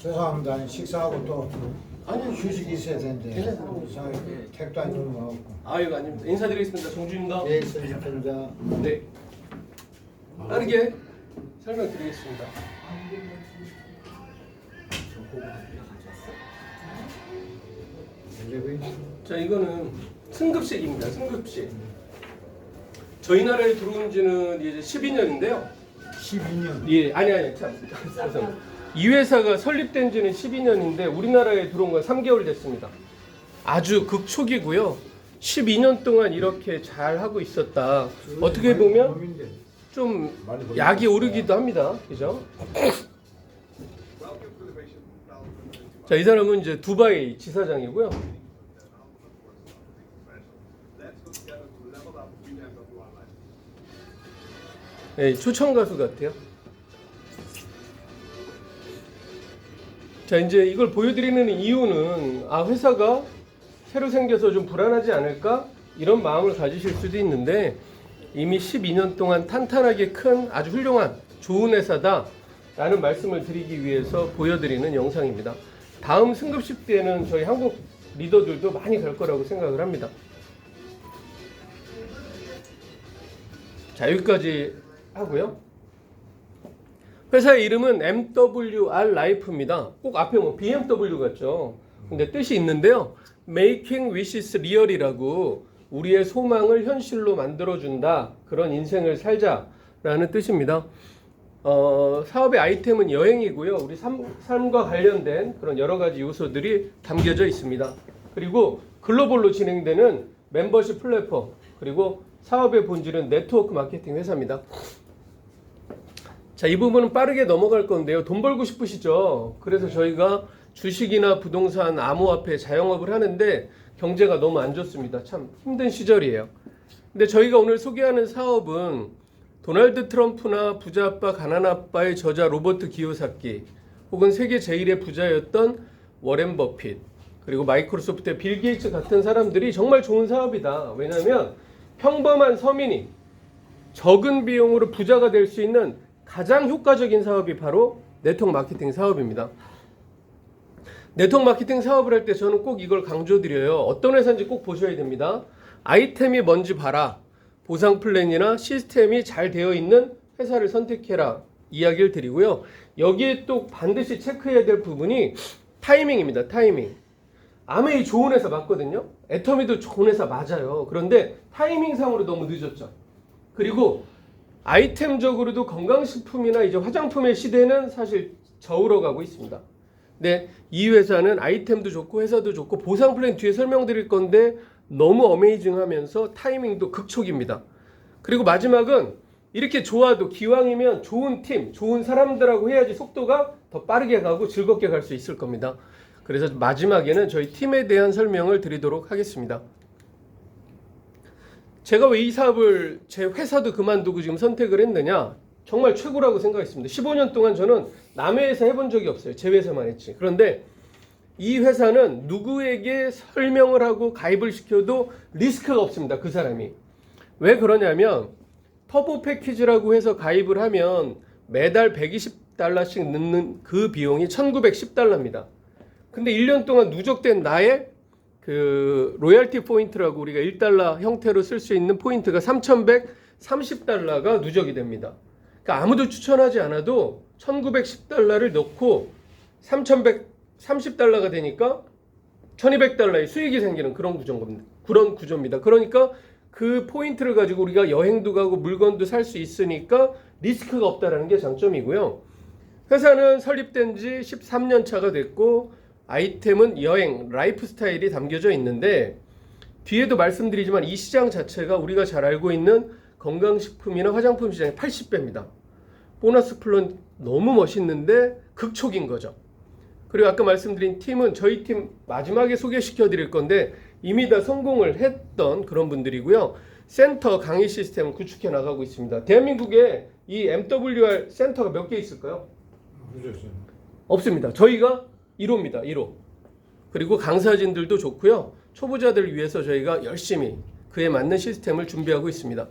죄송합니다. 식사하고 또 아니요. 휴식이 있어야 되는데 괜찮습니다. 택도 안 주는 거 같고. 아이고 아닙니다. 인사드리겠습니다. 정주입니다. 네, 있습니다. 네. 빠르게 설명드리겠습니다. 자, 이거는 승급식입니다. 승급식. 저희 나라에 들어온 지는 이제 12년인데요. 12년. 예, 아니, 참. 죄송합니다. 이 회사가 설립된 지는 12년인데 우리나라에 들어온 건 3개월 됐습니다. 아주 극초기고요. 12년 동안 이렇게 잘 하고 있었다. 어떻게 보면 좀 약이 오르기도 합니다. 그죠? 자, 이 사람은 이제 두바이 지사장이고요. 네, 초청 가수 같아요. 자, 이제 이걸 보여드리는 이유는 회사가 새로 생겨서 좀 불안하지 않을까? 이런 마음을 가지실 수도 있는데 이미 12년 동안 탄탄하게 큰 아주 훌륭한 좋은 회사다 라는 말씀을 드리기 위해서 보여드리는 영상입니다. 다음 승급식 때는 저희 한국 리더들도 많이 갈 거라고 생각을 합니다. 자, 여기까지 하고요. 회사의 이름은 MWR 라이프입니다. 꼭 앞에 뭐 BMW 같죠. 근데 뜻이 있는데요. Making Wishes Real이라고 우리의 소망을 현실로 만들어준다. 그런 인생을 살자라는 뜻입니다. 사업의 아이템은 여행이고요. 우리 삶과 관련된 그런 여러 가지 요소들이 담겨져 있습니다. 그리고 글로벌로 진행되는 멤버십 플랫폼, 그리고 사업의 본질은 네트워크 마케팅 회사입니다. 자, 이 부분은 빠르게 넘어갈 건데요. 돈 벌고 싶으시죠? 그래서 저희가 주식이나 부동산, 암호화폐, 자영업을 하는데 경제가 너무 안 좋습니다. 참 힘든 시절이에요. 근데 저희가 오늘 소개하는 사업은 도널드 트럼프나 부자아빠 가난아빠의 저자 로버트 기요사키, 혹은 세계 제1의 부자였던 워렌 버핏, 그리고 마이크로소프트의 빌 게이츠 같은 사람들이 정말 좋은 사업이다. 왜냐하면 평범한 서민이 적은 비용으로 부자가 될 수 있는 가장 효과적인 사업이 바로 네트워크 마케팅 사업입니다. 네트워크 마케팅 사업을 할 때 저는 꼭 이걸 강조드려요. 어떤 회사인지 꼭 보셔야 됩니다. 아이템이 뭔지 봐라. 보상 플랜이나 시스템이 잘 되어 있는 회사를 선택해라. 이야기를 드리고요. 여기에 또 반드시 체크해야 될 부분이 타이밍입니다. 타이밍. 아메이 좋은 회사 맞거든요. 애터미도 좋은 회사 맞아요. 그런데 타이밍상으로 너무 늦었죠. 그리고 아이템적으로도 건강식품이나 이제 화장품의 시대는 사실 저으러 가고 있습니다. 근데 이 회사는 아이템도 좋고 회사도 좋고 보상 플랜 뒤에 설명드릴 건데 너무 어메이징하면서 타이밍도 극초기입니다. 그리고 마지막은 이렇게 좋아도 기왕이면 좋은 팀, 좋은 사람들하고 해야지 속도가 더 빠르게 가고 즐겁게 갈 수 있을 겁니다. 그래서 마지막에는 저희 팀에 대한 설명을 드리도록 하겠습니다. 제가 왜 이 사업을 제 회사도 그만두고 지금 선택을 했느냐? 정말 최고라고 생각했습니다. 15년 동안 저는 남의 회사 해본 적이 없어요. 제 회사만 했지. 그런데 이 회사는 누구에게 설명을 하고 가입을 시켜도 리스크가 없습니다. 그 사람이. 왜 그러냐면 터보 패키지라고 해서 가입을 하면 매달 120달러씩 넣는 그 비용이 1910달러입니다. 근데 1년 동안 누적된 나의 그 로열티 포인트라고 우리가 1달러 형태로 쓸 수 있는 포인트가 3130달러가 누적이 됩니다. 그러니까 아무도 추천하지 않아도 1910달러를 넣고 3130달러가 되니까 1200달러의 수익이 생기는 그런 구조입니다. 그러니까 그 포인트를 가지고 우리가 여행도 가고 물건도 살 수 있으니까 리스크가 없다는 게 장점이고요. 회사는 설립된 지 13년 차가 됐고 아이템은 여행, 라이프 스타일이 담겨져 있는데 뒤에도 말씀드리지만 이 시장 자체가 우리가 잘 알고 있는 건강식품이나 화장품 시장의 80배입니다. 보너스 플랜 너무 멋있는데 극초기인 거죠. 그리고 아까 말씀드린 팀은 저희 팀 마지막에 소개시켜 드릴 건데 이미 다 성공을 했던 그런 분들이고요. 센터 강의 시스템을 구축해 나가고 있습니다. 대한민국에 이 MWR 센터가 몇 개 있을까요? 없습니다. 저희가 1호입니다. 1호. 그리고 강사진들도 좋고요. 초보자들을 위해서 저희가 열심히 그에 맞는 시스템을 준비하고 있습니다.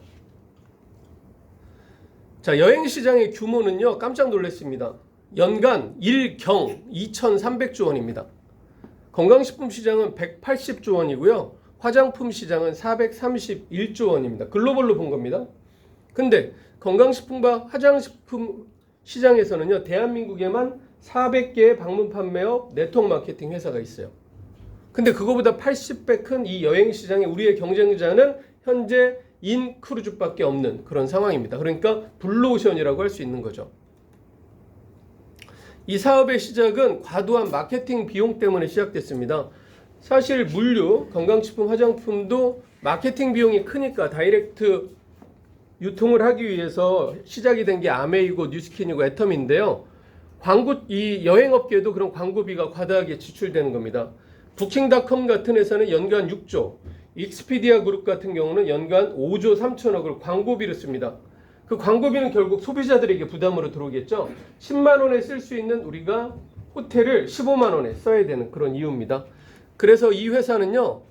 자, 여행시장의 규모는요. 깜짝 놀랐습니다. 연간 1경 2,300조 원입니다. 건강식품 시장은 180조 원이고요. 화장품 시장은 431조 원입니다. 글로벌로 본 겁니다. 근데 건강식품과 화장식품 시장에서는요, 대한민국에만 400개의 방문 판매업 네트워크 마케팅 회사가 있어요. 근데 그거보다 80배 큰 이 여행 시장에 우리의 경쟁자는 현재 인크루즈밖에 없는 그런 상황입니다. 그러니까 블루오션이라고 할 수 있는 거죠. 이 사업의 시작은 과도한 마케팅 비용 때문에 시작됐습니다. 사실 물류, 건강식품, 화장품도 마케팅 비용이 크니까 다이렉트 유통을 하기 위해서 시작이 된 게 아메이고 뉴스킨이고 애텀인데요. 이 여행업계도 그런 광고비가 과다하게 지출되는 겁니다. 부킹닷컴 같은 회사는 연간 6조, 익스피디아 그룹 같은 경우는 연간 5조 3천억을 광고비를 씁니다. 그 광고비는 결국 소비자들에게 부담으로 들어오겠죠. 10만 원에 쓸 수 있는 우리가 호텔을 15만 원에 써야 되는 그런 이유입니다. 그래서 이 회사는요,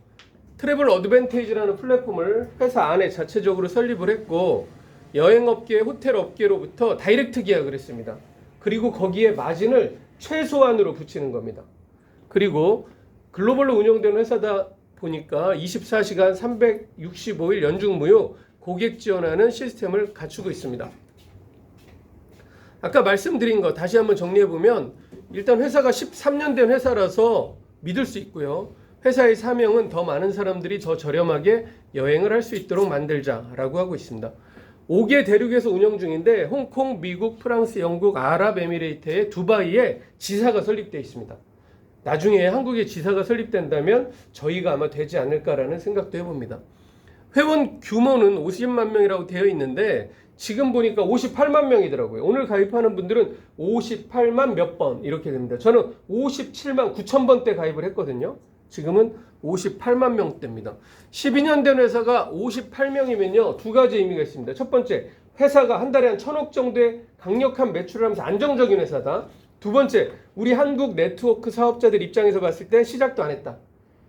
트래블 어드밴테이지라는 플랫폼을 회사 안에 자체적으로 설립을 했고, 여행업계, 호텔업계로부터 다이렉트 계약을 했습니다. 그리고 거기에 마진을 최소한으로 붙이는 겁니다. 그리고 글로벌로 운영되는 회사다 보니까 24시간 365일 연중무휴 고객 지원하는 시스템을 갖추고 있습니다. 아까 말씀드린 거 다시 한번 정리해보면, 일단 회사가 13년 된 회사라서 믿을 수 있고요. 회사의 사명은 더 많은 사람들이 더 저렴하게 여행을 할 수 있도록 만들자라고 하고 있습니다. 5개 대륙에서 운영 중인데 홍콩, 미국, 프랑스, 영국, 아랍에미레이트의 두바이에 지사가 설립되어 있습니다. 나중에 한국에 지사가 설립된다면 저희가 아마 되지 않을까라는 생각도 해봅니다. 회원 규모는 50만 명이라고 되어 있는데 지금 보니까 58만 명이더라고요. 오늘 가입하는 분들은 58만 몇 번 이렇게 됩니다. 저는 57만 9천 번대 가입을 했거든요. 지금은 58만 명대입니다. 12년 된 회사가 58명이면요, 두 가지 의미가 있습니다. 첫 번째, 회사가 한 달에 한 1,000억 정도의 강력한 매출을 하면서 안정적인 회사다. 두 번째, 우리 한국 네트워크 사업자들 입장에서 봤을 때 시작도 안 했다.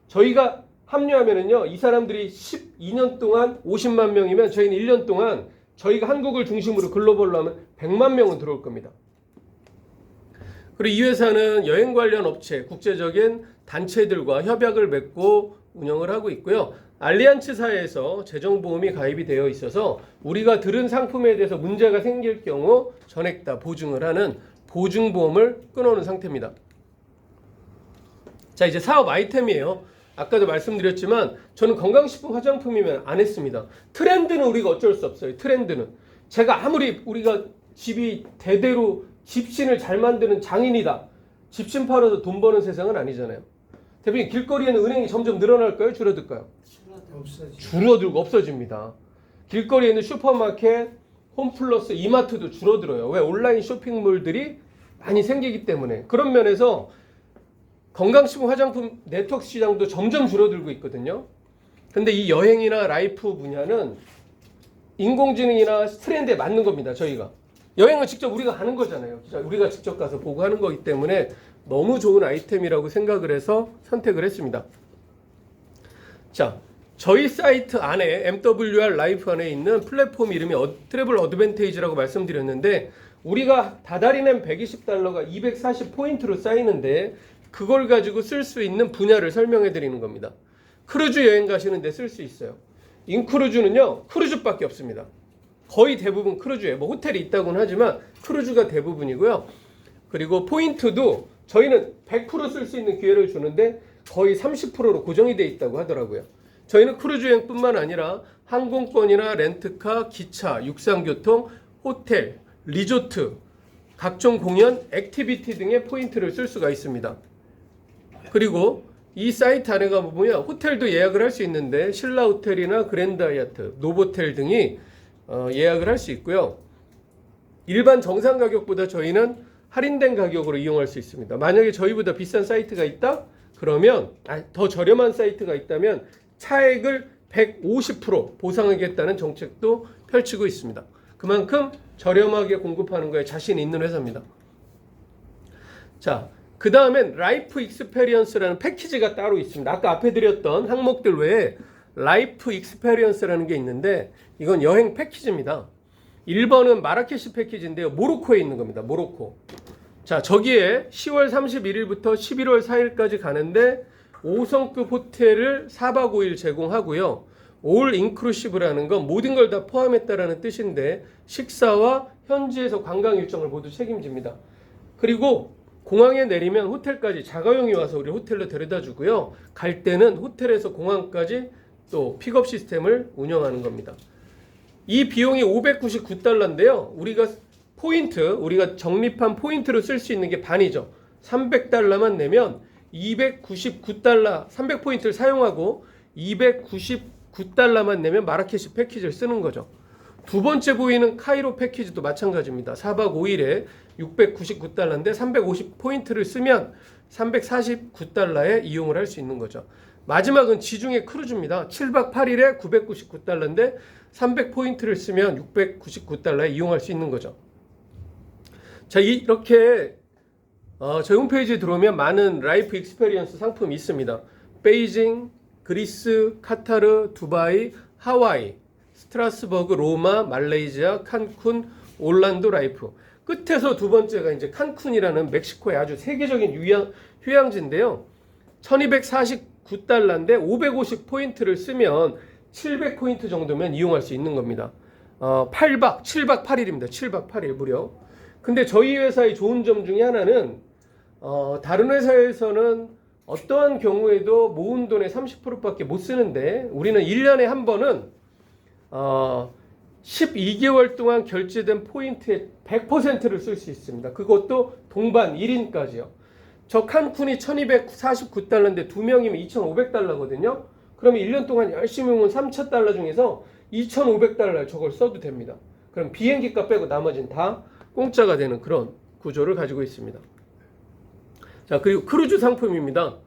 저희가 합류하면은요, 이 사람들이 12년 동안 50만 명이면 저희는 1년 동안 저희가 한국을 중심으로 글로벌로 하면 100만 명은 들어올 겁니다. 그리고 이 회사는 여행 관련 업체, 국제적인 단체들과 협약을 맺고 운영을 하고 있고요. 알리안츠사에서 재정보험이 가입이 되어 있어서 우리가 들은 상품에 대해서 문제가 생길 경우 전액 다 보증을 하는 보증보험을 끊어놓은 상태입니다. 자, 이제 사업 아이템이에요. 아까도 말씀드렸지만 저는 건강식품 화장품이면 안 했습니다. 트렌드는 우리가 어쩔 수 없어요. 트렌드는. 제가 아무리 우리가 집이 대대로 집신을 잘 만드는 장인이다, 집신 팔아서 돈 버는 세상은 아니잖아요. 대표님, 길거리에는 은행이 점점 늘어날까요? 줄어들까요? 줄어들고 없어집니다. 길거리에 있는 슈퍼마켓, 홈플러스, 이마트도 줄어들어요. 왜? 온라인 쇼핑몰들이 많이 생기기 때문에. 그런 면에서 건강식품 화장품 네트워크 시장도 점점 줄어들고 있거든요. 근데 이 여행이나 라이프 분야는 인공지능이나 트렌드에 맞는 겁니다. 저희가 여행은 직접 우리가 가는 거잖아요. 우리가 직접 가서 보고 하는 거기 때문에 너무 좋은 아이템이라고 생각을 해서 선택을 했습니다. 자, 저희 사이트 안에 MWR 라이프 안에 있는 플랫폼 이름이 트래블 어드밴테이지라고 말씀드렸는데, 우리가 다달이 낸 $120가 240포인트로 쌓이는데 그걸 가지고 쓸 수 있는 분야를 설명해 드리는 겁니다. 크루즈 여행 가시는데 쓸 수 있어요. 인크루즈는요, 크루즈밖에 없습니다. 거의 대부분 크루즈예요. 뭐 호텔이 있다고는 하지만 크루즈가 대부분이고요. 그리고 포인트도 저희는 100% 쓸 수 있는 기회를 주는데 거의 30%로 고정이 돼 있다고 하더라고요. 저희는 크루즈 여행뿐만 아니라 항공권이나 렌트카, 기차, 육상교통, 호텔, 리조트, 각종 공연, 액티비티 등의 포인트를 쓸 수가 있습니다. 그리고 이 사이트 안에 가보면 호텔도 예약을 할 수 있는데 신라호텔이나 그랜드 하얏트, 노보텔 등이 예약을 할 수 있고요. 일반 정상 가격보다 저희는 할인된 가격으로 이용할 수 있습니다. 만약에 저희보다 비싼 사이트가 있다? 그러면 더 저렴한 사이트가 있다면 차액을 150% 보상하겠다는 정책도 펼치고 있습니다. 그만큼 저렴하게 공급하는 거에 자신이 있는 회사입니다. 자, 그 다음엔 라이프 익스페리언스라는 패키지가 따로 있습니다. 아까 앞에 드렸던 항목들 외에 라이프 익스페리언스라는 게 있는데 이건 여행 패키지입니다. 1번은 마라케시 패키지인데요. 모로코에 있는 겁니다. 모로코. 자, 저기에 10월 31일부터 11월 4일까지 가는데 5성급 호텔을 4박 5일 제공하고요. 올 인클루시브라는 건 모든 걸 다 포함했다라는 뜻인데 식사와 현지에서 관광 일정을 모두 책임집니다. 그리고 공항에 내리면 호텔까지 자가용이 와서 우리 호텔로 데려다 주고요. 갈 때는 호텔에서 공항까지 또 픽업 시스템을 운영하는 겁니다. 이 비용이 599달러인데요. 우리가 적립한 포인트로 쓸 수 있는 게 반이죠. 300달러만 내면 299달러, 300포인트를 사용하고 299달러만 내면 마라케시 패키지를 쓰는 거죠. 두 번째 보이는 카이로 패키지도 마찬가지입니다. 4박 5일에 699달러인데 350포인트를 쓰면 349달러에 이용을 할 수 있는 거죠. 마지막은 지중해 크루즈입니다. 7박 8일에 999달러인데 300포인트를 쓰면 699달러에 이용할 수 있는 거죠. 자, 이렇게 저희 홈페이지에 들어오면 많은 라이프 익스페리언스 상품이 있습니다. 베이징, 그리스, 카타르, 두바이, 하와이, 스트라스버그, 로마, 말레이시아, 칸쿤, 올란도 라이프. 끝에서 두 번째가 이제 칸쿤이라는 멕시코의 아주 세계적인 휴양지인데요. 1249달러인데 550포인트를 쓰면 700포인트 정도면 이용할 수 있는 겁니다. 7박 8일입니다. 7박 8일 무려. 근데 저희 회사의 좋은 점 중에 하나는 다른 회사에서는 어떠한 경우에도 모은 돈의 30%밖에 못 쓰는데 우리는 1년에 한 번은 12개월 동안 결제된 포인트의 100%를 쓸 수 있습니다. 그것도 동반 1인까지요. 저 칸쿤이 1249달러인데 2명이면 2500달러거든요. 그러면 1년 동안 열심히 모은 3000달러 중에서 2500달러 저걸 써도 됩니다. 그럼 비행기 값 빼고 나머지는 다 공짜가 되는 그런 구조를 가지고 있습니다. 자, 그리고 크루즈 상품입니다.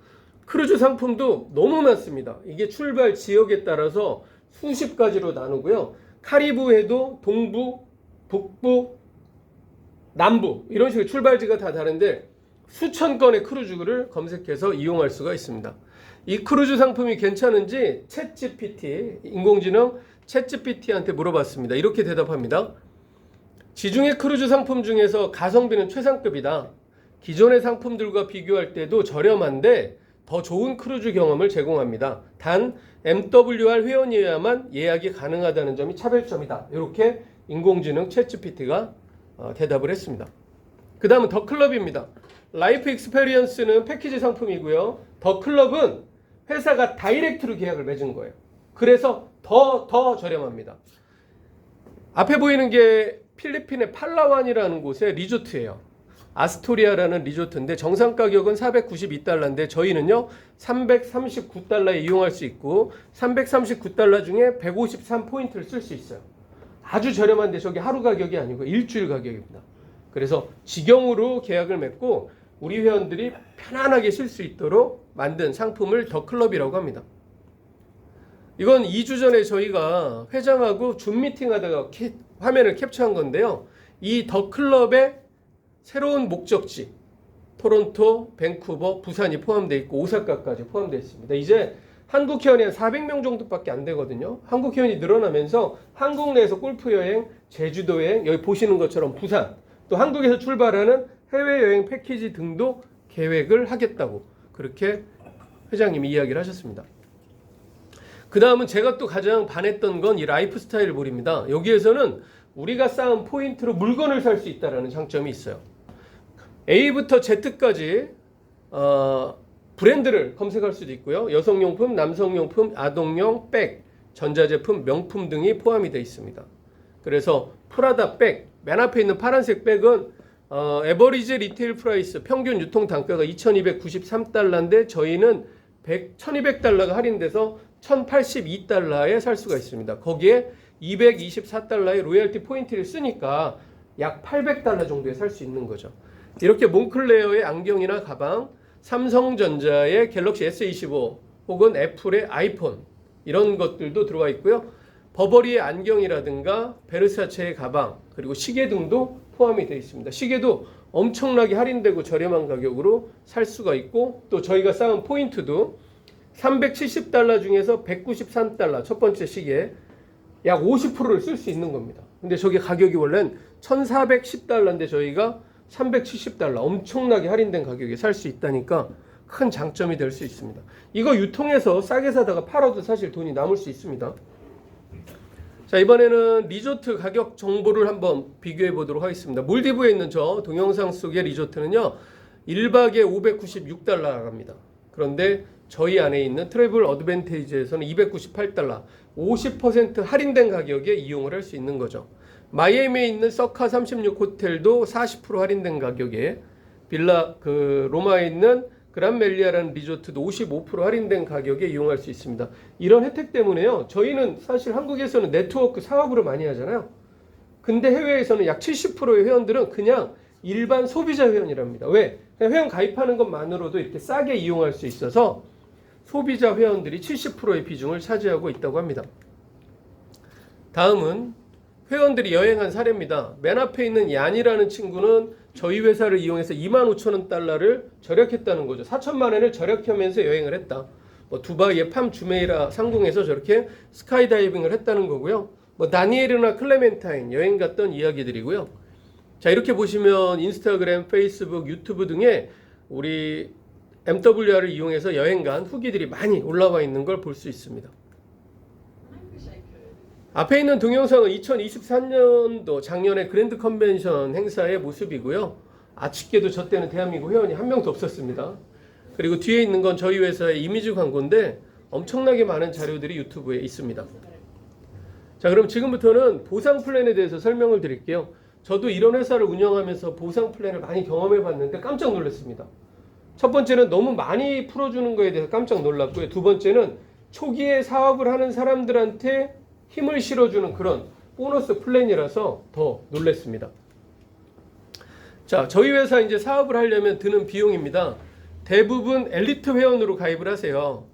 크루즈 상품도 너무 많습니다. 이게 출발 지역에 따라서 수십 가지로 나누고요. 카리브해도 동부, 북부, 남부 이런 식으로 출발지가 다 다른데 수천 건의 크루즈를 검색해서 이용할 수가 있습니다. 이 크루즈 상품이 괜찮은지 챗GPT, 인공지능 챗GPT한테 물어봤습니다. 이렇게 대답합니다. 지중해 크루즈 상품 중에서 가성비는 최상급이다. 기존의 상품들과 비교할 때도 저렴한데 더 좋은 크루즈 경험을 제공합니다. 단 MWR 회원이어야만 예약이 가능하다는 점이 차별점이다. 이렇게 인공지능 챗GPT가 대답을 했습니다. 그 다음은 더 클럽입니다. 라이프 익스페리언스는 패키지 상품이고요. 더 클럽은 회사가 다이렉트로 계약을 맺은 거예요. 그래서 더 저렴합니다. 앞에 보이는 게 필리핀의 팔라완이라는 곳의 리조트예요. 아스토리아라는 리조트인데 정상 가격은 492달러인데 저희는요 339달러에 이용할 수 있고 339달러 중에 153포인트를 쓸 수 있어요. 아주 저렴한데 저게 하루 가격이 아니고 일주일 가격입니다. 그래서 직영으로 계약을 맺고 우리 회원들이 편안하게 쓸 수 있도록 만든 상품을 더 클럽이라고 합니다. 이건 2주 전에 저희가 회장하고 줌 미팅하다가 화면을 캡처한 건데요. 이 더 클럽의 새로운 목적지 토론토, 밴쿠버, 부산이 포함되어 있고 오사카까지 포함되어 있습니다. 이제 한국 회원이 한 400명 정도밖에 안 되거든요. 한국 회원이 늘어나면서 한국 내에서 골프 여행, 제주도 여행, 여기 보시는 것처럼 부산, 또 한국에서 출발하는 해외여행 패키지 등도 계획을 하겠다고 그렇게 회장님이 이야기를 하셨습니다. 그 다음은 제가 또 가장 반했던 건 이 라이프 스타일 볼입니다. 여기에서는 우리가 쌓은 포인트로 물건을 살 수 있다는 장점이 있어요. A부터 Z까지 브랜드를 검색할 수도 있고요. 여성용품, 남성용품, 아동용, 백, 전자제품, 명품 등이 포함이 되어 있습니다. 그래서 프라다 백, 맨 앞에 있는 파란색 백은 에버리지 리테일 프라이스, 평균 유통 단가가 2293달러인데 저희는 1200달러가 할인돼서 1082달러에 살 수가 있습니다. 거기에 224달러의 로열티 포인트를 쓰니까 약 800달러 정도에 살 수 있는 거죠. 이렇게 몽클레어의 안경이나 가방, 삼성전자의 갤럭시 S25 혹은 애플의 아이폰 이런 것들도 들어와 있고요. 버버리의 안경이라든가 베르사체의 가방 그리고 시계 등도 포함이 되어 있습니다. 시계도 엄청나게 할인되고 저렴한 가격으로 살 수가 있고 또 저희가 쌓은 포인트도 370달러 중에서 193달러 첫 번째 시계 약 50%를 쓸 수 있는 겁니다. 근데 저게 가격이 원래는 1410달러인데 저희가 $370 엄청나게 할인된 가격에 살 수 있다니까 큰 장점이 될 수 있습니다. 이거 유통해서 싸게 사다가 팔아도 사실 돈이 남을 수 있습니다. 자, 이번에는 리조트 가격 정보를 한번 비교해 보도록 하겠습니다. 몰디브에 있는 저 동영상 속의 리조트는요 1박에 $596 갑니다. 그런데 저희 안에 있는 트래블 어드밴티지에서는 $298, 50% 할인된 가격에 이용을 할 수 있는 거죠. 마이애미에 있는 서카 36 호텔도 40% 할인된 가격에, 빌라 로마에 있는 그란멜리아라는 리조트도 55% 할인된 가격에 이용할 수 있습니다. 이런 혜택 때문에요. 저희는 사실 한국에서는 네트워크 사업으로 많이 하잖아요. 근데 해외에서는 약 70%의 회원들은 그냥 일반 소비자 회원이랍니다. 왜? 그냥 회원 가입하는 것만으로도 이렇게 싸게 이용할 수 있어서 소비자 회원들이 70%의 비중을 차지하고 있다고 합니다. 다음은 회원들이 여행한 사례입니다. 맨 앞에 있는 얀이라는 친구는 저희 회사를 이용해서 25,000달러를 절약했다는 거죠. 4천만 원을 절약하면서 여행을 했다. 두바이의 팜 주메이라 상공에서 저렇게 스카이다이빙을 했다는 거고요. 다니엘이나 클레멘타인 여행 갔던 이야기들이고요. 자, 이렇게 보시면 인스타그램, 페이스북, 유튜브 등에 우리 MWR을 이용해서 여행 간 후기들이 많이 올라와 있는 걸 볼 수 있습니다. 앞에 있는 동영상은 2023년도 작년에 그랜드 컨벤션 행사의 모습이고요. 아쉽게도 저 때는 대한민국 회원이 한 명도 없었습니다. 그리고 뒤에 있는 건 저희 회사의 이미지 광고인데 엄청나게 많은 자료들이 유튜브에 있습니다. 자, 그럼 지금부터는 보상 플랜에 대해서 설명을 드릴게요. 저도 이런 회사를 운영하면서 보상 플랜을 많이 경험해 봤는데 깜짝 놀랐습니다. 첫 번째는 너무 많이 풀어주는 거에 대해서 깜짝 놀랐고요. 두 번째는 초기에 사업을 하는 사람들한테 힘을 실어주는 그런 보너스 플랜이라서 더 놀랐습니다. 자, 저희 회사 이제 사업을 하려면 드는 비용입니다. 대부분 엘리트 회원으로 가입을 하세요.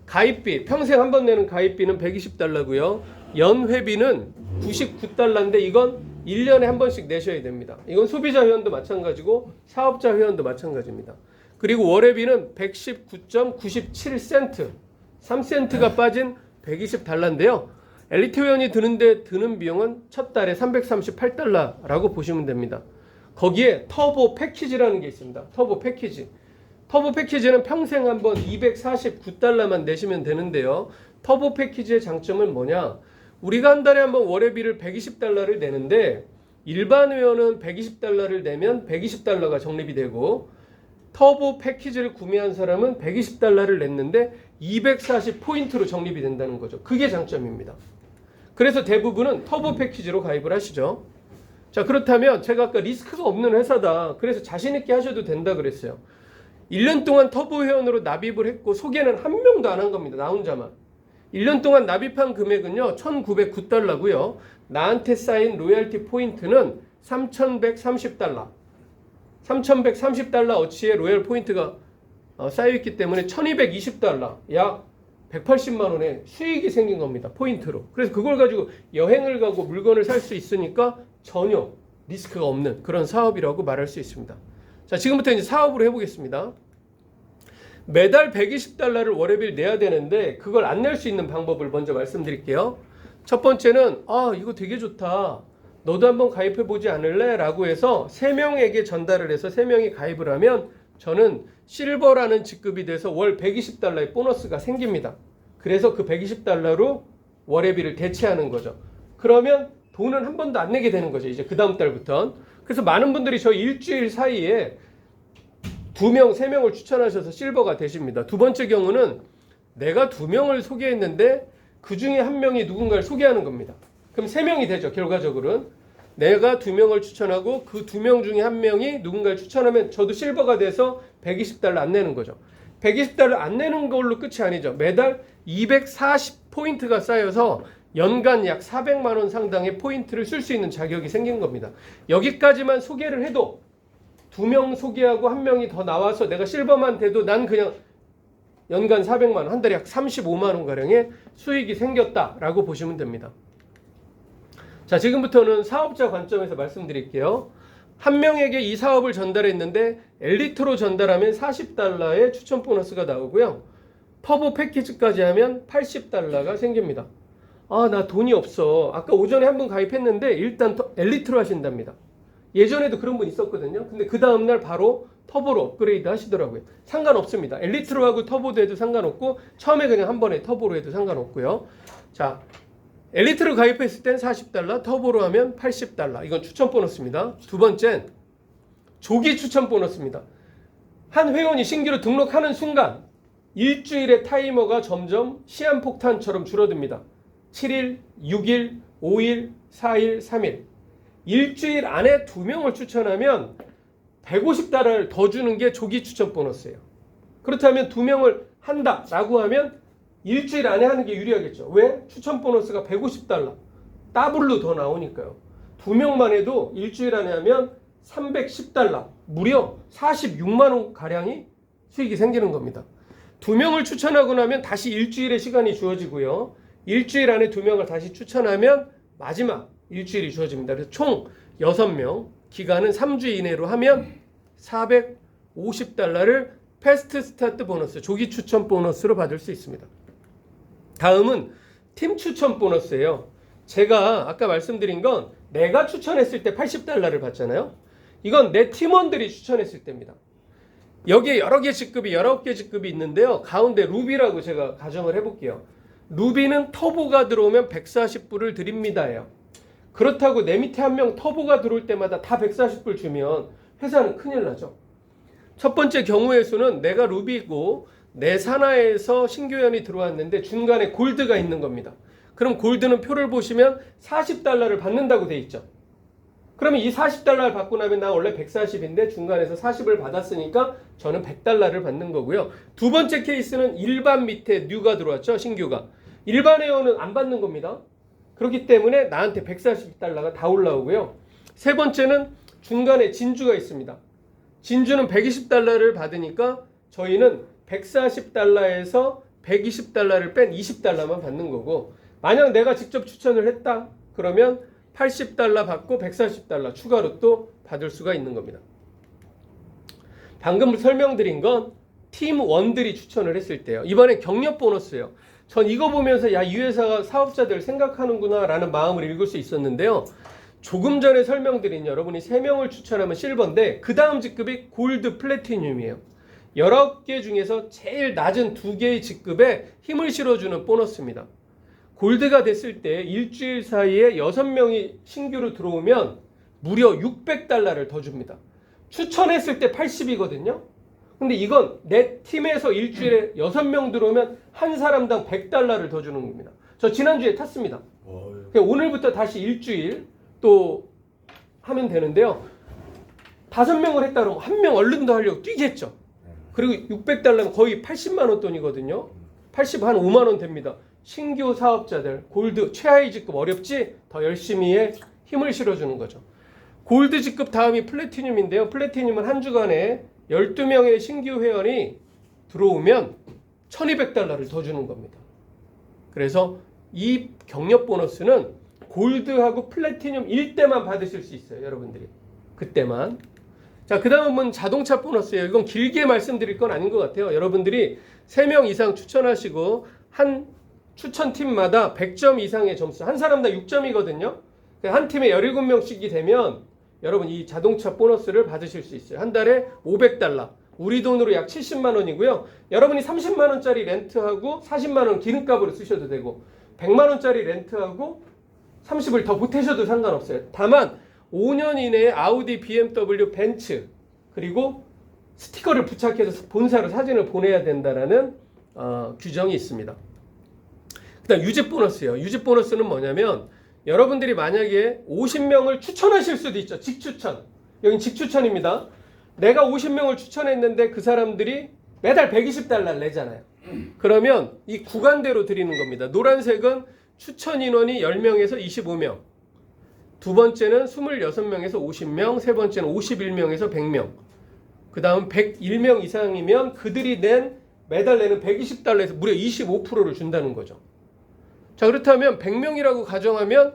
가입비, 평생 한 번 내는 가입비는 $120고요. 연회비는 $99인데 이건 1년에 한 번씩 내셔야 됩니다. 이건 소비자 회원도 마찬가지고 사업자 회원도 마찬가지입니다. 그리고 월회비는 119.97센트, 3센트가 빠진 $120인데요. 엘리트 회원이 드는 비용은 첫 달에 $338라고 보시면 됩니다. 거기에 터보 패키지라는 게 있습니다. 터보 패키지. 터보 패키지는 평생 한번 $249만 내시면 되는데요. 터보 패키지의 장점은 뭐냐? 우리가 한 달에 한번 월회비를 $120를 내는데 일반 회원은 $120를 내면 $120가 적립이 되고 터보 패키지를 구매한 사람은 $120를 냈는데 240포인트로 적립이 된다는 거죠. 그게 장점입니다. 그래서 대부분은 터보 패키지로 가입을 하시죠. 자, 그렇다면 제가 아까 리스크가 없는 회사다. 그래서 자신 있게 하셔도 된다 그랬어요. 1년 동안 터보 회원으로 납입을 했고 소개는 한 명도 안 한 겁니다. 나 혼자만. 1년 동안 납입한 금액은요. $1,909고요. 나한테 쌓인 로열티 포인트는 $3,130. $3,130 어치의 로열 포인트가 쌓여있기 때문에 $1,220, 약 180만 원의 수익이 생긴 겁니다. 포인트로. 그래서 그걸 가지고 여행을 가고 물건을 살 수 있으니까 전혀 리스크가 없는 그런 사업이라고 말할 수 있습니다. 자, 지금부터 이제 사업으로 해보겠습니다. 매달 $120를 월회비를 내야 되는데 그걸 안 낼 수 있는 방법을 먼저 말씀드릴게요. 첫 번째는 이거 되게 좋다. 너도 한번 가입해보지 않을래? 라고 해서 3명에게 전달을 해서 3명이 가입을 하면 저는 실버라는 직급이 돼서 월 $120의 보너스가 생깁니다. 그래서 그 $120로 월회비를 대체하는 거죠. 그러면 돈은 한 번도 안 내게 되는 거죠. 이제 그 다음 달부터는. 그래서 많은 분들이 저희 일주일 사이에 2명, 3명을 추천하셔서 실버가 되십니다. 두 번째 경우는 내가 2명을 소개했는데 그 중에 한 명이 누군가를 소개하는 겁니다. 그럼 3명이 되죠. 결과적으로는. 내가 2명을 추천하고 그 2명 중에 한 명이 누군가를 추천하면 저도 실버가 돼서 $120 안 내는 거죠. $120 안 내는 걸로 끝이 아니죠. 매달 240포인트가 쌓여서 연간 약 400만 원 상당의 포인트를 쓸 수 있는 자격이 생긴 겁니다. 여기까지만 소개를 해도 2명 소개하고 1명이 더 나와서 내가 실버만 돼도 난 그냥 연간 400만 원, 한 달에 약 35만 원가량의 수익이 생겼다라고 보시면 됩니다. 자, 지금부터는 사업자 관점에서 말씀드릴게요. 한 명에게 이 사업을 전달했는데 엘리트로 전달하면 $40의 추천 보너스가 나오고요. 터보 패키지까지 하면 $80가 생깁니다. 나 돈이 없어. 아까 오전에 한 번 가입했는데 일단 엘리트로 하신답니다. 예전에도 그런 분 있었거든요. 근데 그 다음날 바로 터보로 업그레이드 하시더라고요. 상관없습니다. 엘리트로 하고 터보도 해도 상관없고 처음에 그냥 한 번에 터보로 해도 상관없고요. 자, 엘리트로 가입했을 땐 $40, 터보로 하면 $80. 이건 추천 보너스입니다. 두 번째는 조기 추천 보너스입니다. 한 회원이 신규로 등록하는 순간 일주일의 타이머가 점점 시한폭탄처럼 줄어듭니다. 7일, 6일, 5일, 4일, 3일. 일주일 안에 2명을 추천하면 $150를 더 주는 게 조기 추천 보너스예요. 그렇다면 2명을 한다라고 하면 일주일 안에 하는 게 유리하겠죠. 왜? 추천 보너스가 $150. 더블로 더 나오니까요. 2명만 해도 일주일 안에 하면 $310. 무려 46만 원 가량이 수익이 생기는 겁니다. 2명을 추천하고 나면 다시 일주일의 시간이 주어지고요. 일주일 안에 2명을 다시 추천하면 마지막 일주일이 주어집니다. 그래서 총 6명, 기간은 3주 이내로 하면 $450를 패스트 스타트 보너스, 조기 추천 보너스로 받을 수 있습니다. 다음은 팀 추천 보너스예요. 제가 아까 말씀드린 건 내가 추천했을 때 $80를 받잖아요. 이건 내 팀원들이 추천했을 때입니다. 여기에 여러 개 직급이 19개 직급이 있는데요. 가운데 루비라고 제가 가정을 해볼게요. 루비는 터보가 들어오면 140불을 드립니다예요. 그렇다고 내 밑에 한 명 터보가 들어올 때마다 다 140불 주면 회사는 큰일 나죠. 첫 번째 경우의 수는 내가 루비고 내 산하에서 신규회원이 들어왔는데 중간에 골드가 있는 겁니다. 그럼 골드는 표를 보시면 $40를 받는다고 돼 있죠. 그러면 이 $40를 받고 나면 나 원래 140인데 중간에서 40을 받았으니까 저는 $100를 받는 거고요. 두 번째 케이스는 일반 밑에 뉴가 들어왔죠. 신규가. 일반 회원은 안 받는 겁니다. 그렇기 때문에 나한테 $140가 다 올라오고요. 세 번째는 중간에 진주가 있습니다. 진주는 $120를 받으니까 저희는 $140에서 $120를 뺀 $20만 받는 거고, 만약 내가 직접 추천을 했다 그러면 $80 받고 $140 추가로 또 받을 수가 있는 겁니다. 방금 설명드린 건 팀원들이 추천을 했을 때요. 이번엔 경력 보너스예요. 전 이거 보면서 야, 이 회사가 사업자들 생각하는구나 라는 마음을 읽을 수 있었는데요. 조금 전에 설명드린 여러분이 3명을 추천하면 실버인데 그 다음 직급이 골드 플래티늄이에요. 19개 중에서 제일 낮은 2개의 직급에 힘을 실어주는 보너스입니다. 골드가 됐을 때 일주일 사이에 6명이 신규로 들어오면 무려 $600를 더 줍니다. 추천했을 때 80이거든요. 근데 이건 내 팀에서 일주일에 6명 들어오면 한 사람당 $100를 더 주는 겁니다. 저 지난주에 탔습니다. 오늘부터 다시 일주일 또 하면 되는데요. 5명을 했다 그러면 1명 얼른 더 하려고 뛰겠죠. 그리고 $600면 거의 80만 원 돈이거든요. 80, 한 5만 원 됩니다. 신규 사업자들, 골드, 최하위 직급 어렵지? 더 열심히 해 힘을 실어주는 거죠. 골드 직급 다음이 플래티늄인데요. 플래티늄은 한 주간에 12명의 신규 회원이 들어오면 $1200를 더 주는 겁니다. 그래서 이 경력 보너스는 골드하고 플래티늄일 때만 받으실 수 있어요. 여러분들이. 그때만. 자, 그 다음은 자동차 보너스예요. 이건 길게 말씀드릴 건 아닌 것 같아요. 여러분들이 3명 이상 추천하시고 한 추천팀마다 100점 이상의 점수, 한 사람당 6점이거든요. 한 팀에 17명씩이 되면 여러분 이 자동차 보너스를 받으실 수 있어요. 한 달에 $500, 우리 돈으로 약 70만 원이고요. 여러분이 30만 원짜리 렌트하고 40만 원 기름값으로 쓰셔도 되고 100만 원짜리 렌트하고 30을 더 보태셔도 상관없어요. 다만 5년 이내에 아우디, BMW, 벤츠 그리고 스티커를 부착해서 본사로 사진을 보내야 된다라는 규정이 있습니다. 그다음 유지 보너스예요. 유지 보너스는 뭐냐면 여러분들이 만약에 50명을 추천하실 수도 있죠. 직추천. 여긴 직추천입니다. 내가 50명을 추천했는데 그 사람들이 매달 $120 내잖아요. 그러면 이 구간대로 드리는 겁니다. 노란색은 추천 인원이 10명에서 25명. 두 번째는 26명에서 50명. 세 번째는 51명에서 100명. 그 다음 101명 이상이면 그들이 매달 내는 $120에서 무려 25%를 준다는 거죠. 자, 그렇다면 100명이라고 가정하면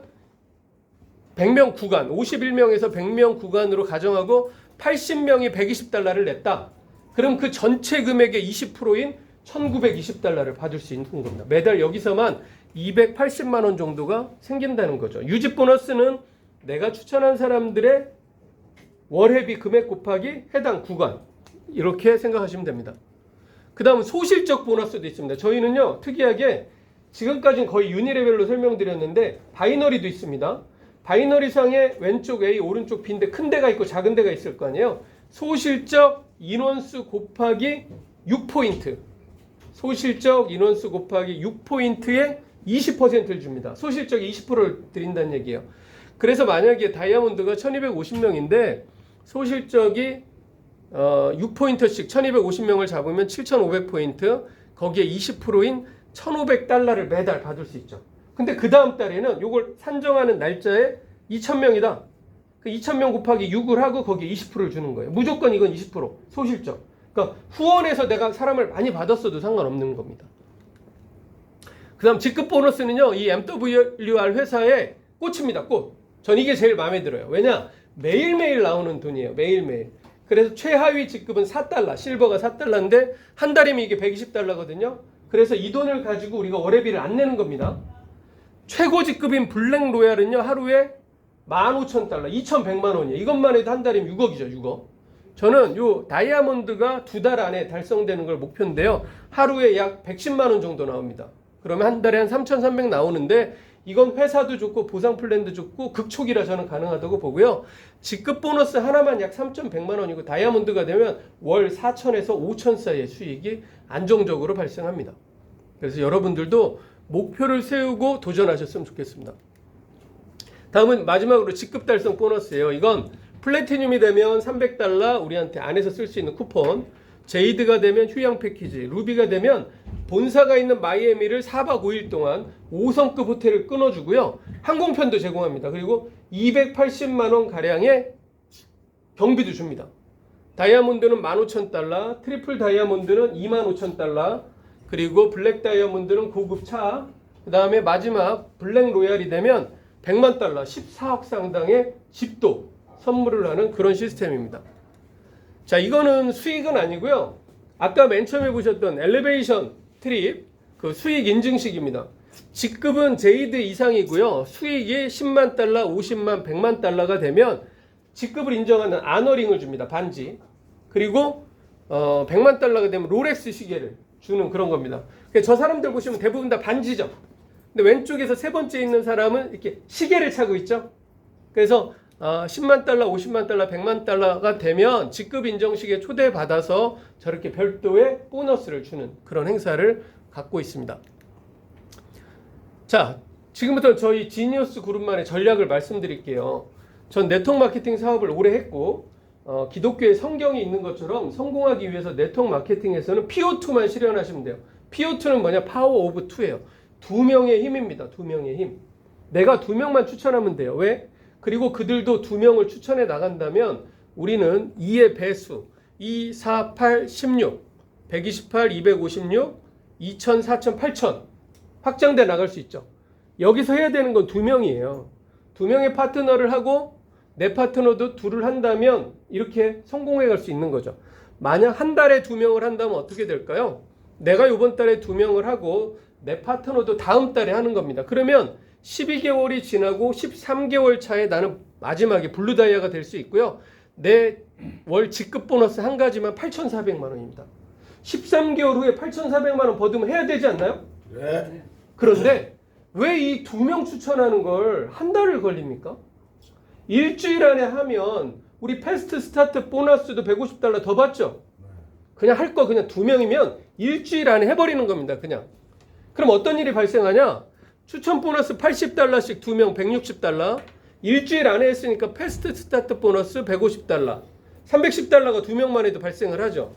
100명 구간, 51명에서 100명 구간으로 가정하고 80명이 $120를 냈다. 그럼 그 전체 금액의 20%인 $1920를 받을 수 있는 겁니다. 매달 여기서만 280만 원 정도가 생긴다는 거죠. 유지 보너스는 내가 추천한 사람들의 월회비 금액 곱하기 해당 구간 이렇게 생각하시면 됩니다. 그 다음 소실적 보너스도 있습니다. 저희는요 특이하게 지금까지는 거의 유니레벨로 설명드렸는데 바이너리도 있습니다. 바이너리 상에 왼쪽 A 오른쪽 B인데 큰 데가 있고 작은 데가 있을 거 아니에요. 소실적 인원수 곱하기 6포인트, 소실적 인원수 곱하기 6포인트에 20%를 줍니다. 소실적이 20%를 드린다는 얘기예요. 그래서 만약에 다이아몬드가 1250명인데 소실적이 6포인트씩 1250명을 잡으면 7500포인트, 거기에 20%인 1500달러를 매달 받을 수 있죠. 근데 그 다음 달에는 이걸 산정하는 날짜에 2000명이다. 그 2000명 곱하기 6을 하고 거기에 20%를 주는 거예요. 무조건 이건 20% 소실적. 그러니까 후원해서 내가 사람을 많이 받았어도 상관없는 겁니다. 그 다음 직급 보너스는요, 이 MWR 회사의 꽃입니다. 꽃. 전 이게 제일 마음에 들어요. 왜냐? 매일매일 나오는 돈이에요. 매일매일. 그래서 최하위 직급은 4달러, 실버가 4달러인데 한 달이면 이게 120달러거든요. 그래서 이 돈을 가지고 우리가 월회비를 안 내는 겁니다. 최고 직급인 블랙 로얄은요, 하루에 15,000달러, 2,100만 원이에요. 이것만 해도 한 달이면 6억이죠, 6억. 저는 요 다이아몬드가 2달 안에 달성되는 걸 목표인데요. 하루에 약 110만 원 정도 나옵니다. 그러면 한 달에 한 3,300 나오는데 이건 회사도 좋고 보상 플랜도 좋고 극초기라 저는 가능하다고 보고요. 직급 보너스 하나만 약 3,100만 원이고 다이아몬드가 되면 월 4,000에서 5,000 사이의 수익이 안정적으로 발생합니다. 그래서 여러분들도 목표를 세우고 도전하셨으면 좋겠습니다. 다음은 마지막으로 직급 달성 보너스예요. 이건 플래티늄이 되면 300달러 우리한테 안에서 쓸 수 있는 쿠폰, 제이드가 되면 휴양 패키지, 루비가 되면 본사가 있는 마이애미를 4박 5일 동안 5성급 호텔을 끊어주고요. 항공편도 제공합니다. 그리고 280만 원 가량의 경비도 줍니다. 다이아몬드는 15,000달러, 트리플 다이아몬드는 25,000달러, 그리고 블랙 다이아몬드는 고급 차, 그 다음에 마지막 블랙 로얄이 되면 100만 달러, 14억 상당의 집도 선물을 하는 그런 시스템입니다. 자, 이거는 수익은 아니고요. 아까 맨 처음에 보셨던 엘리베이션 트립, 그 수익 인증식입니다. 직급은 제이드 이상이고요. 수익이 10만 달러, 50만, 100만 달러가 되면 직급을 인정하는 아너링을 줍니다. 반지. 그리고 100만 달러가 되면 롤렉스 시계를 주는 그런 겁니다. 저 사람들 보시면 대부분 다 반지죠. 근데 왼쪽에서 세 번째 있는 사람은 이렇게 시계를 차고 있죠. 그래서 10만 달러, 50만 달러, 100만 달러가 되면 직급 인정식에 초대받아서 저렇게 별도의 보너스를 주는 그런 행사를 갖고 있습니다. 자, 지금부터 저희 지니어스 그룹만의 전략을 말씀드릴게요. 전 네트워크 마케팅 사업을 오래 했고 기독교에 성경이 있는 것처럼 성공하기 위해서 네트워크 마케팅에서는 PO2만 실현하시면 돼요. PO2는 뭐냐? 파워 오브 2예요. 2명의 힘입니다. 2명의 힘. 내가 2명만 추천하면 돼요. 왜? 그리고 그들도 2명을 추천해 나간다면 우리는 2의 배수, 2, 4, 8, 16, 128, 256, 2000, 4000, 8000 확장돼 나갈 수 있죠. 여기서 해야 되는 건 2명이에요. 2명의 파트너를 하고 내 파트너도 2를 한다면 이렇게 성공해 갈 수 있는 거죠. 만약 한 달에 2명을 한다면 어떻게 될까요? 내가 이번 달에 2명을 하고 내 파트너도 다음 달에 하는 겁니다. 그러면 12개월이 지나고 13개월 차에 나는 마지막에 블루다이아가 될 수 있고요. 내 월 직급 보너스 한 가지만 8,400만 원입니다. 13개월 후에 8,400만 원 버으면 해야 되지 않나요? 네. 그런데 왜 이 2명 추천하는 걸 한 달을 걸립니까? 일주일 안에 하면 우리 패스트 스타트 보너스도 150달러 더 받죠? 그냥 할 거 그냥 2명이면 일주일 안에 해버리는 겁니다. 그냥. 그럼 어떤 일이 발생하냐? 추천 보너스 80달러씩 2명 160달러, 일주일 안에 했으니까 패스트 스타트 보너스 150달러, 310달러가 2명만 해도 발생을 하죠.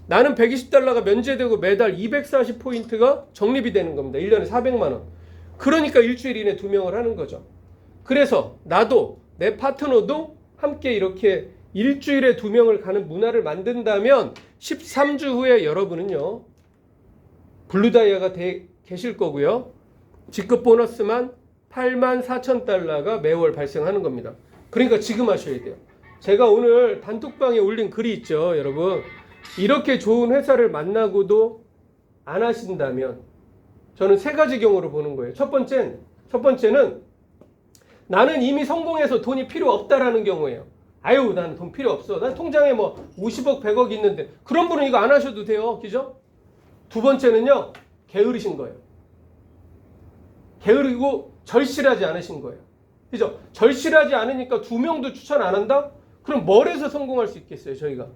나는 120달러가 면제되고 매달 240포인트가 적립이 되는 겁니다. 1년에 400만 원. 그러니까 일주일 이내 2명을 하는 거죠. 그래서 나도 내 파트너도 함께 이렇게 일주일에 2명을 가는 문화를 만든다면 13주 후에 여러분은요 블루다이아가 계실 거고요. 직급 보너스만 84,000달러가 매월 발생하는 겁니다. 그러니까 지금 하셔야 돼요. 제가 오늘 단톡방에 올린 글이 있죠, 여러분. 이렇게 좋은 회사를 만나고도 안 하신다면 저는 세 가지 경우를 보는 거예요. 첫 번째는 나는 이미 성공해서 돈이 필요 없다라는 경우예요. 아유 나는 돈 필요 없어. 난 통장에 뭐 50억 100억 있는데 그런 분은 이거 안 하셔도 돼요. 그죠? 두 번째는요. 게으르신 거예요. 게으르고 절실하지 않으신 거예요. 그죠? 절실하지 않으니까 2명도 추천 안 한다? 그럼 뭘 해서 성공할 수 있겠어요 저희가?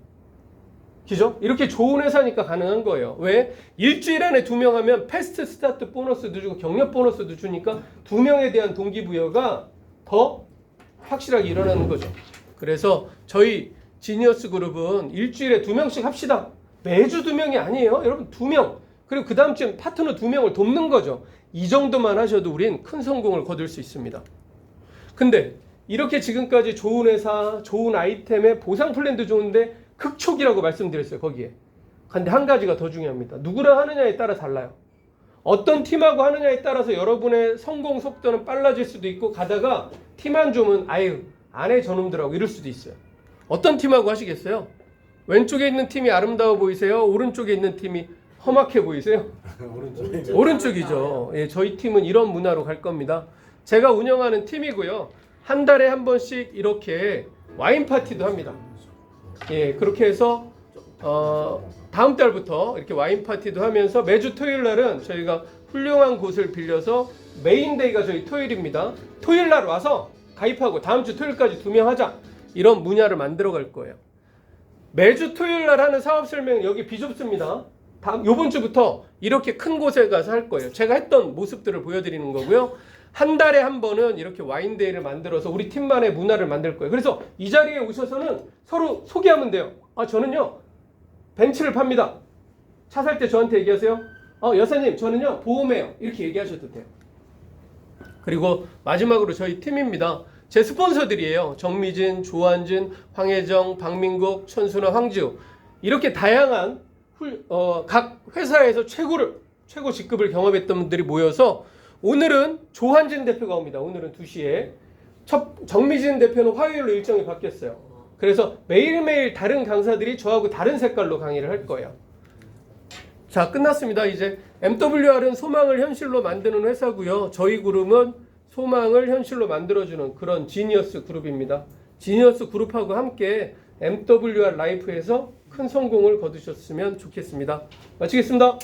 그죠? 이렇게 좋은 회사니까 가능한 거예요. 왜? 일주일 안에 2명 하면 패스트 스타트 보너스도 주고 경력 보너스도 주니까 2명에 대한 동기부여가 더 확실하게 일어나는 거죠. 그래서 저희 지니어스 그룹은 일주일에 2명씩 합시다. 매주 2명이 아니에요. 여러분 2명. 그리고 그 다음 주에 파트너 2명을 돕는 거죠. 이 정도만 하셔도 우린 큰 성공을 거둘 수 있습니다. 근데 이렇게 지금까지 좋은 회사, 좋은 아이템에 보상 플랜도 좋은데 극초기라고 말씀드렸어요. 거기에. 근데 한 가지가 더 중요합니다. 누구랑 하느냐에 따라 달라요. 어떤 팀하고 하느냐에 따라서 여러분의 성공 속도는 빨라질 수도 있고 가다가 팀 안 좋으면 아유 안 해 저놈들하고 이럴 수도 있어요. 어떤 팀하고 하시겠어요? 왼쪽에 있는 팀이 아름다워 보이세요? 오른쪽에 있는 팀이 험악해 보이세요? 오른쪽이죠. 예, 저희 팀은 이런 문화로 갈 겁니다. 제가 운영하는 팀이고요. 한 달에 한 번씩 이렇게 와인 파티도 합니다. 예, 그렇게 해서 다음 달부터 이렇게 와인 파티도 하면서 매주 토요일 날은 저희가 훌륭한 곳을 빌려서 메인데이가 저희 토요일입니다. 토요일 날 와서 가입하고 다음 주 토요일까지 2명 하자. 이런 문화를 만들어 갈 거예요. 매주 토요일 날 하는 사업 설명은 여기 비좁습니다. 요번 주부터 이렇게 큰 곳에 가서 할 거예요. 제가 했던 모습들을 보여드리는 거고요. 한 달에 한 번은 이렇게 와인데이를 만들어서 우리 팀만의 문화를 만들 거예요. 그래서 이 자리에 오셔서는 서로 소개하면 돼요. 아, 저는요, 벤츠를 팝니다. 차 살 때 저한테 얘기하세요. 여사님, 저는요, 보험해요. 이렇게 얘기하셔도 돼요. 그리고 마지막으로 저희 팀입니다. 제 스폰서들이에요. 정미진, 조한진, 황혜정, 박민국, 천순아, 황지우. 이렇게 다양한 각 회사에서 최고 직급을 경험했던 분들이 모여서 오늘은 조한진 대표가 옵니다. 오늘은 2시에. 정미진 대표는 화요일로 일정이 바뀌었어요. 그래서 매일매일 다른 강사들이 저하고 다른 색깔로 강의를 할 거예요. 자, 끝났습니다. 이제 MWR은 소망을 현실로 만드는 회사고요. 저희 그룹은 소망을 현실로 만들어주는 그런 지니어스 그룹입니다. 지니어스 그룹하고 함께 MWR 라이프에서 큰 성공을 거두셨으면 좋겠습니다. 마치겠습니다.